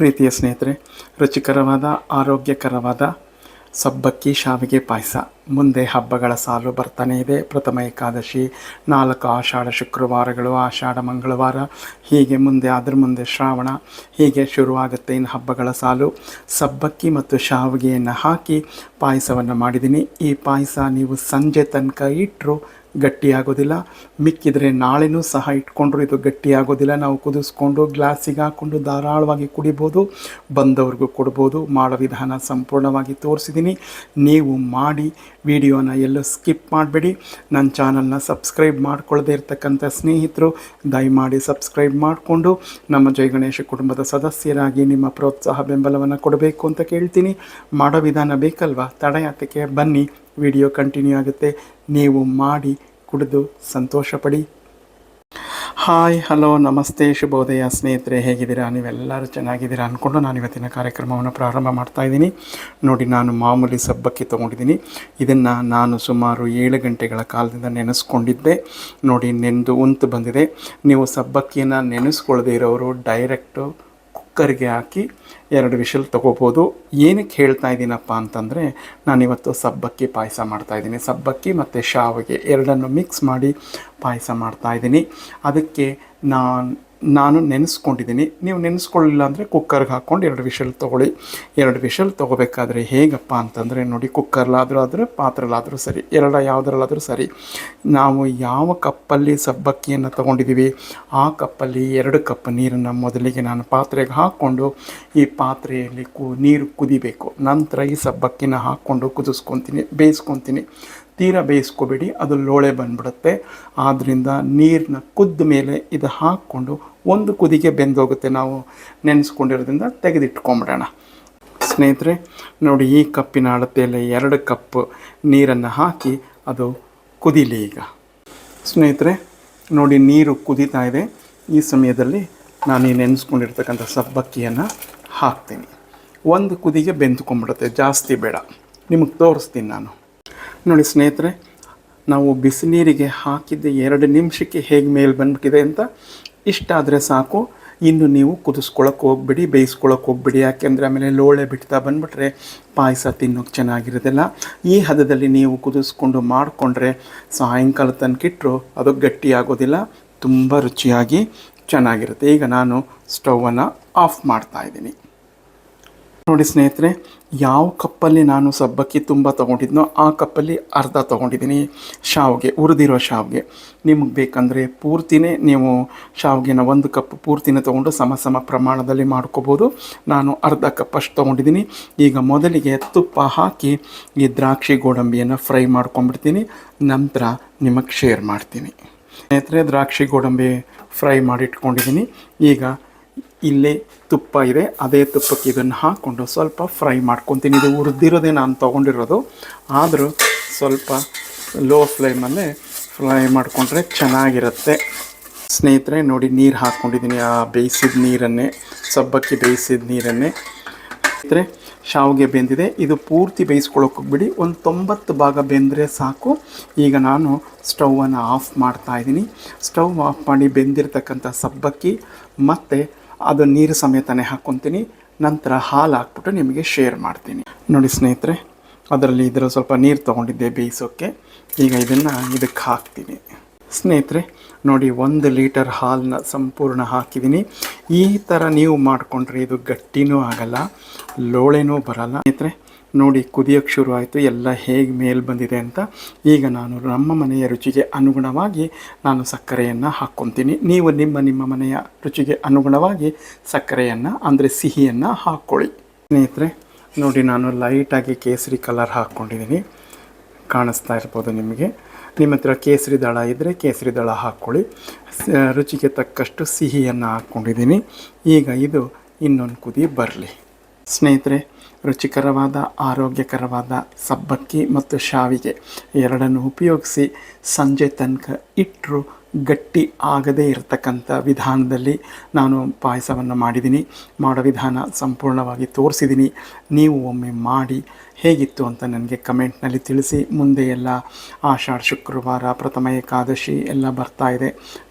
ಪ್ರೀತಿಯ ಸ್ನೇಹಿತರೆ, ರುಚಿಕರವಾದ ಆರೋಗ್ಯಕರವಾದ ಸಬ್ಬಕ್ಕಿ ಶಾವಿಗೆ ಪಾಯಸ. ಮುಂದೆ ಹಬ್ಬಗಳ ಸಾಲು ಬರ್ತಾನೆ ಇದೆ. ಪ್ರಥಮ ಏಕಾದಶಿ, 4 ಆಷಾಢ ಶುಕ್ರವಾರಗಳು, ಆಷಾಢ ಮಂಗಳವಾರ, ಹೀಗೆ ಮುಂದೆ ಅದ್ರ ಮುಂದೆ ಶ್ರಾವಣ, ಹೀಗೆ ಶುರುವಾಗುತ್ತೆ ಇನ್ನು ಹಬ್ಬಗಳ ಸಾಲು. ಸಬ್ಬಕ್ಕಿ ಮತ್ತು ಶಾವಿಗೆಯನ್ನು ಹಾಕಿ ಪಾಯಸವನ್ನು ಮಾಡಿದ್ದೀನಿ. ಈ ಪಾಯಸ ನೀವು ಸಂಜೆ ತನಕ ಇಟ್ಟರು ಗಟ್ಟಿಯಾಗೋದಿಲ್ಲ. ಮಿಕ್ಕಿದರೆ ನಾಳೆನೂ ಸಹ ಇಟ್ಕೊಂಡ್ರು ಇದು ಗಟ್ಟಿಯಾಗೋದಿಲ್ಲ. ನಾವು ಕುದಿಸ್ಕೊಂಡು ಗ್ಲಾಸಿಗೆ ಹಾಕ್ಕೊಂಡು ಧಾರಾಳವಾಗಿ ಕುಡಿಬೋದು, ಬಂದವ್ರಿಗೂ ಕೊಡ್ಬೋದು. ಮಾಡೋ ವಿಧಾನ ಸಂಪೂರ್ಣವಾಗಿ ತೋರಿಸಿದ್ದೀನಿ. ನೀವು ಮಾಡಿ ವಿಡಿಯೋನ ಎಲ್ಲೂ ಸ್ಕಿಪ್ ಮಾಡಬೇಡಿ. ನನ್ನ ಚಾನಲ್ನ ಸಬ್ಸ್ಕ್ರೈಬ್ ಮಾಡ್ಕೊಳ್ಳದೇ ಇರ್ತಕ್ಕಂಥ ಸ್ನೇಹಿತರು ದಯಮಾಡಿ ಸಬ್ಸ್ಕ್ರೈಬ್ ಮಾಡಿಕೊಂಡು ನಮ್ಮ ಜೈ ಗಣೇಶ ಕುಟುಂಬದ ಸದಸ್ಯರಾಗಿ ನಿಮ್ಮ ಪ್ರೋತ್ಸಾಹ ಬೆಂಬಲವನ್ನು ಕೊಡಬೇಕು ಅಂತ ಕೇಳ್ತೀನಿ. ಮಾಡೋ ವಿಧಾನ ಬೇಕಲ್ವಾ, ತಡ ಯಾತಕ್ಕೆ, ಬನ್ನಿ ವಿಡಿಯೋ ಕಂಟಿನ್ಯೂ ಆಗುತ್ತೆ. ನೀವು ಮಾಡಿ ಕುಡಿದು ಸಂತೋಷಪಡಿ. ಹಾಯ್, ಹಲೋ, ನಮಸ್ತೆ, ಶುಭೋದಯ ಸ್ನೇಹಿತರೆ, ಹೇಗಿದ್ದೀರಾ? ನೀವೆಲ್ಲರೂ ಚೆನ್ನಾಗಿದ್ದೀರಾ ಅಂದ್ಕೊಂಡು ನಾನು ಇವತ್ತಿನ ಕಾರ್ಯಕ್ರಮವನ್ನು ಪ್ರಾರಂಭ ಮಾಡ್ತಾಯಿದ್ದೀನಿ. ನೋಡಿ, ನಾನು ಮಾಮೂಲಿ ಸಬ್ಬಕ್ಕಿ ತೊಗೊಂಡಿದ್ದೀನಿ. ಇದನ್ನು ನಾನು ಸುಮಾರು 7 ಗಂಟೆಗಳ ಕಾಲದಿಂದ ನೆನೆಸ್ಕೊಂಡಿದ್ದೆ. ನೋಡಿ, ನೆಂದು ಉಂತು ಬಂದಿದೆ. ನೀವು ಸಬ್ಬಕ್ಕಿಯನ್ನು ನೆನೆಸ್ಕೊಳ್ಳದೇ ಇರೋರು ಡೈರೆಕ್ಟು ಕುಕ್ಕರ್ಗೆ ಹಾಕಿ 2 ವಿಷಲ್ ತೊಗೋಬೋದು. ಏನಕ್ಕೆ ಹೇಳ್ತಾ ಇದ್ದೀನಪ್ಪ ಅಂತಂದರೆ, ನಾನಿವತ್ತು ಸಬ್ಬಕ್ಕಿ ಪಾಯಸ ಮಾಡ್ತಾಯಿದ್ದೀನಿ. ಸಬ್ಬಕ್ಕಿ ಮತ್ತು ಶಾವಿಗೆ ಎರಡನ್ನು ಮಿಕ್ಸ್ ಮಾಡಿ ಪಾಯಸ ಮಾಡ್ತಾಯಿದ್ದೀನಿ. ಅದಕ್ಕೆ ನಾನು ನೆನೆಸ್ಕೊಂಡಿದ್ದೀನಿ. ನೀವು ನೆನೆಸ್ಕೊಳ್ಳಿಲ್ಲ ಅಂದರೆ ಕುಕ್ಕರ್ಗೆ ಹಾಕ್ಕೊಂಡು 2 ವಿಷಲ್ ತೊಗೊಳ್ಳಿ. 2 ವಿಷಲ್ ತೊಗೋಬೇಕಾದ್ರೆ ಹೇಗಪ್ಪ ಅಂತಂದರೆ, ನೋಡಿ, ಕುಕ್ಕರ್ಲಾದರೂ ಆದರೆ ಪಾತ್ರೆಲಾದರೂ ಸರಿ, ಯಾವುದರಲ್ಲಾದರೂ ಸರಿ, ನಾವು ಯಾವ ಕಪ್ಪಲ್ಲಿ ಸಬ್ಬಕ್ಕಿಯನ್ನು ತೊಗೊಂಡಿದ್ದೀವಿ ಆ ಕಪ್ಪಲ್ಲಿ 2 ಕಪ್ ನೀರನ್ನು ಮೊದಲಿಗೆ ನಾನು ಪಾತ್ರೆಗೆ ಹಾಕ್ಕೊಂಡು ಈ ಪಾತ್ರೆಯಲ್ಲಿ ನೀರು ಕುದಿಬೇಕು. ನಂತರ ಈ ಸಬ್ಬಕ್ಕಿನ ಹಾಕ್ಕೊಂಡು ಬೇಯಿಸ್ಕೊತೀನಿ. ತೀರಾ ಬೇಯಿಸ್ಕೋಬೇಡಿ, ಅದು ಲೋಳೆ ಬಂದ್ಬಿಡುತ್ತೆ. ಆದ್ದರಿಂದ ನೀರನ್ನ ಕುದ್ದ ಮೇಲೆ ಇದು ಹಾಕ್ಕೊಂಡು ಒಂದು ಕುದಿಗೆ ಬೆಂದೋಗುತ್ತೆ. ನಾವು ನೆನೆಸ್ಕೊಂಡಿರೋದ್ರಿಂದ ತೆಗೆದಿಟ್ಕೊಂಬಿಡೋಣ. ಸ್ನೇಹಿತರೆ, ನೋಡಿ, ಈ ಕಪ್ಪಿನ ಅಳತೆಯಲ್ಲಿ 2 ಕಪ್ ನೀರನ್ನು ಹಾಕಿ ಅದು ಕುದೀಲಿ. ಈಗ ಸ್ನೇಹಿತರೆ ನೋಡಿ, ನೀರು ಕುದೀತಾ ಇದೆ. ಈ ಸಮಯದಲ್ಲಿ ನಾನು ಈ ನೆನೆಸ್ಕೊಂಡಿರ್ತಕ್ಕಂಥ ಸಬ್ಬಕ್ಕಿಯನ್ನು ಹಾಕ್ತೀನಿ. ಒಂದು ಕುದಿಗೆ ಬೆಂದ್ಕೊಂಬಿಡುತ್ತೆ, ಜಾಸ್ತಿ ಬೇಡ. ನಿಮಗೆ ತೋರಿಸ್ತೀನಿ ನಾನು. ನೋಡಿ ಸ್ನೇಹಿತರೆ, ನಾವು ಬಿಸಿನೀರಿಗೆ ಹಾಕಿದ್ದ 2 ನಿಮಿಷಕ್ಕೆ ಹೇಗೆ ಮೇಲೆ ಬಂದ್ಬಿಟ್ಟಿದೆ ಅಂತ. ಇಷ್ಟಾದರೆ ಸಾಕು. ಇನ್ನು ನೀವು ಕುದಿಸ್ಕೊಳಕ್ಕೆ ಹೋಗ್ಬಿಡಿ, ಬೇಯಿಸ್ಕೊಳಕ್ಕೆ ಹೋಗ್ಬಿಡಿ. ಯಾಕೆಂದರೆ ಆಮೇಲೆ ಲೋಳೆ ಬಿಡ್ತಾ ಬಂದುಬಿಟ್ರೆ ಪಾಯಸ ತಿನ್ನೋಕ್ಕೆ ಚೆನ್ನಾಗಿರೋದಿಲ್ಲ. ಈ ಹದದಲ್ಲಿ ನೀವು ಕುದಿಸ್ಕೊಂಡು ಮಾಡಿಕೊಂಡ್ರೆ ಸಾಯಂಕಾಲ ತನಕಿಟ್ಟರು ಅದು ಗಟ್ಟಿಯಾಗೋದಿಲ್ಲ, ತುಂಬ ರುಚಿಯಾಗಿ ಚೆನ್ನಾಗಿರುತ್ತೆ. ಈಗ ನಾನು ಸ್ಟವನ್ನು ಆಫ್ ಮಾಡ್ತಾಯಿದ್ದೀನಿ. ನೋಡಿ ಸ್ನೇಹಿತರೆ, ಯಾವ ಕಪ್ಪಲ್ಲಿ ನಾನು ಸಬ್ಬಕ್ಕಿ ತುಂಬ ತೊಗೊಂಡಿದ್ನೋ ಆ ಕಪ್ಪಲ್ಲಿ ಅರ್ಧ ತೊಗೊಂಡಿದ್ದೀನಿ ಶಾವಿಗೆ, ಹುರಿದಿರೋ ಶಾವಿಗೆ. ನಿಮಗೆ ಬೇಕಂದರೆ ಪೂರ್ತಿನೇ ನೀವು ಶಾವಿಗೆನ 1 ಕಪ್ ಪೂರ್ತಿನೇ ತೊಗೊಂಡು ಸಮ ಪ್ರಮಾಣದಲ್ಲಿ ಮಾಡ್ಕೋಬೋದು. ನಾನು ಅರ್ಧ ಕಪ್ ಅಷ್ಟು ತೊಗೊಂಡಿದ್ದೀನಿ. ಈಗ ಮೊದಲಿಗೆ ತುಪ್ಪ ಹಾಕಿ ಈ ದ್ರಾಕ್ಷಿ ಗೋಡಂಬಿಯನ್ನು ಫ್ರೈ ಮಾಡ್ಕೊಂಡ್ಬಿಡ್ತೀನಿ. ನಂತರ ನಿಮಗೆ ಶೇರ್ ಮಾಡ್ತೀನಿ. ಸ್ನೇಹಿತರೆ, ದ್ರಾಕ್ಷಿ ಗೋಡಂಬಿ ಫ್ರೈ ಮಾಡಿಟ್ಕೊಂಡಿದ್ದೀನಿ. ಈಗ ಇಲ್ಲೇ ತುಪ್ಪ ಇದೆ, ಅದೇ ತುಪ್ಪಕ್ಕೆ ಇದನ್ನು ಹಾಕ್ಕೊಂಡು ಸ್ವಲ್ಪ ಫ್ರೈ ಮಾಡ್ಕೊತೀನಿ. ಇದು ಹುರಿದಿರೋದೇ ನಾನು ತೊಗೊಂಡಿರೋದು, ಆದರೂ ಸ್ವಲ್ಪ ಲೋ ಫ್ಲೇಮಲ್ಲೇ ಫ್ರೈ ಮಾಡಿಕೊಂಡ್ರೆ ಚೆನ್ನಾಗಿರುತ್ತೆ. ಸ್ನೇಹಿತರೆ ನೋಡಿ, ನೀರು ಹಾಕ್ಕೊಂಡಿದ್ದೀನಿ, ಆ ಬೇಯಿಸಿದ ನೀರನ್ನೇ, ಸಬ್ಬಕ್ಕಿ ಬೇಯಿಸಿದ ನೀರನ್ನೇ. ಸ್ನೇಹಿತರೆ, ಶಾವಿಗೆ ಬೆಂದಿದೆ. ಇದು ಪೂರ್ತಿ ಬೇಯಿಸ್ಕೊಳ್ಳೋಕೆ ಹೋಗ್ಬಿಡಿ, ಒಂದು 90 ಭಾಗ ಬೆಂದರೆ ಸಾಕು. ಈಗ ನಾನು ಸ್ಟವನ್ನು ಆಫ್ ಮಾಡ್ತಾಯಿದ್ದೀನಿ. ಸ್ಟವ್ ಆಫ್ ಮಾಡಿ ಬೆಂದಿರ್ತಕ್ಕಂಥ ಸಬ್ಬಕ್ಕಿ ಮತ್ತು ಅದು ನೀರು ಸಮೇತನೇ ಹಾಕ್ಕೊತೀನಿ. ನಂತರ ಹಾಲು ಹಾಕ್ಬಿಟ್ಟು ನಿಮಗೆ ಶೇರ್ ಮಾಡ್ತೀನಿ. ನೋಡಿ ಸ್ನೇಹಿತರೆ, ಅದರಲ್ಲಿ ಇದರ ಸ್ವಲ್ಪ ನೀರು ತೊಗೊಂಡಿದ್ದೆ ಬೇಯಿಸೋಕ್ಕೆ. ಈಗ ಇದನ್ನು ಇದಕ್ಕೆ ಹಾಕ್ತೀನಿ. ಸ್ನೇಹಿತರೆ ನೋಡಿ, 1 ಲೀಟರ್ ಹಾಲನ್ನ ಸಂಪೂರ್ಣ ಹಾಕಿದ್ದೀನಿ. ಈ ಥರ ನೀವು ಮಾಡಿಕೊಂಡ್ರೆ ಇದು ಗಟ್ಟಿನೂ ಆಗಲ್ಲ, ಲೋಳೆನೂ ಬರಲ್ಲ. ಸ್ನೇಹಿತರೆ ನೋಡಿ, ಕುದಿಯೋಕ್ಕೆ ಶುರು ಆಯಿತು. ಎಲ್ಲ ಹೇಗೆ ಮೇಲೆ ಬಂದಿದೆ ಅಂತ. ಈಗ ನಾನು ನಮ್ಮ ಮನೆಯ ರುಚಿಗೆ ಅನುಗುಣವಾಗಿ ನಾನು ಸಕ್ಕರೆಯನ್ನು ಹಾಕ್ಕೊತೀನಿ. ನೀವು ನಿಮ್ಮ ಮನೆಯ ರುಚಿಗೆ ಅನುಗುಣವಾಗಿ ಸಕ್ಕರೆಯನ್ನು ಅಂದರೆ ಸಿಹಿಯನ್ನು ಹಾಕ್ಕೊಳ್ಳಿ. ಸ್ನೇಹಿತರೆ ನೋಡಿ, ನಾನು ಲೈಟಾಗಿ ಕೇಸರಿ ಕಲರ್ ಹಾಕ್ಕೊಂಡಿದ್ದೀನಿ, ಕಾಣಿಸ್ತಾ ಇರ್ಬೋದು ನಿಮಗೆ. ನಿಮ್ಮ ಹತ್ರ ಕೇಸರಿ ದಳ ಇದ್ದರೆ ಕೇಸರಿ ದಳ ಹಾಕ್ಕೊಳ್ಳಿ. ರುಚಿಗೆ ತಕ್ಕಷ್ಟು ಸಿಹಿಯನ್ನು ಹಾಕ್ಕೊಂಡಿದ್ದೀನಿ. ಈಗ ಇದು ಇನ್ನೊಂದು ಕುದಿ ಬರಲಿ. ಸ್ನೇಹಿತರೆ, ರುಚಿಕರವಾದ ಆರೋಗ್ಯಕರವಾದ ಸಬ್ಬಕ್ಕಿ ಮತ್ತು ಶಾವಿಗೆ ಎರಡನ್ನು ಉಪಯೋಗಿಸಿ ಸಂಜೆ ತನಕ ಇಟ್ಟರು ಗಟ್ಟಿ ಆಗದೇ ಇರತಕ್ಕಂಥ ವಿಧಾನದಲ್ಲಿ ನಾನು ಪಾಯಸವನ್ನು ಮಾಡಿದ್ದೀನಿ. ಮಾಡೋ ವಿಧಾನ ಸಂಪೂರ್ಣವಾಗಿ ತೋರಿಸಿದ್ದೀನಿ. ನೀವು ಒಮ್ಮೆ ಮಾಡಿ ಹೇಗಿತ್ತು ಅಂತ ನನಗೆ ಕಮೆಂಟ್ನಲ್ಲಿ ತಿಳಿಸಿ. ಮುಂದೆ ಎಲ್ಲ ಆಷಾಢ ಶುಕ್ರವಾರ, ಪ್ರಥಮ ಏಕಾದಶಿ ಎಲ್ಲ ಬರ್ತಾ ಇದೆ.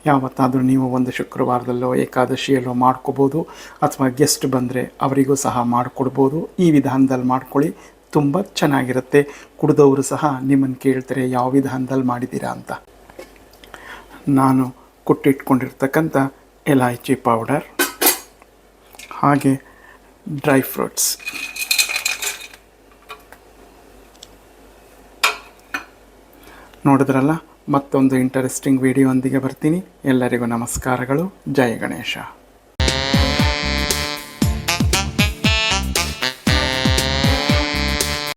ಯಾವತ್ತಾದರೂ ನೀವು ಒಂದು ಶುಕ್ರವಾರದಲ್ಲೋ ಏಕಾದಶಿಯಲ್ಲೋ ಮಾಡ್ಕೋಬೋದು, ಅಥವಾ ಗೆಸ್ಟ್ ಬಂದರೆ ಅವರಿಗೂ ಸಹ ಮಾಡಿಕೊಡ್ಬೋದು. ಈ ವಿಧಾನದಲ್ಲಿ ಮಾಡ್ಕೊಳ್ಳಿ, ತುಂಬ ಚೆನ್ನಾಗಿರುತ್ತೆ. ಕುಡಿದವರು ಸಹ ನಿಮ್ಮನ್ನು ಕೇಳ್ತಾರೆ ಯಾವ ವಿಧಾನದಲ್ಲಿ ಮಾಡಿದ್ದೀರಾ ಅಂತ. ನಾನು ಕುಟ್ಟಿಟ್ಕೊಂಡಿರ್ತಕ್ಕಂಥ ಎಲೈಚಿ ಪೌಡರ್, ಹಾಗೆ ಡ್ರೈ ಫ್ರೂಟ್ಸ್, ನೋಡಿದ್ರಲ್ಲ, ಮತ್ತೊಂದು ಇಂಟ್ರೆಸ್ಟಿಂಗ್ ವಿಡಿಯೋ ಒಂದಿಗೆ ಬರ್ತೀನಿ. ಎಲ್ಲರಿಗೂ ನಮಸ್ಕಾರಗಳು. ಜೈ ಗಣೇಶ.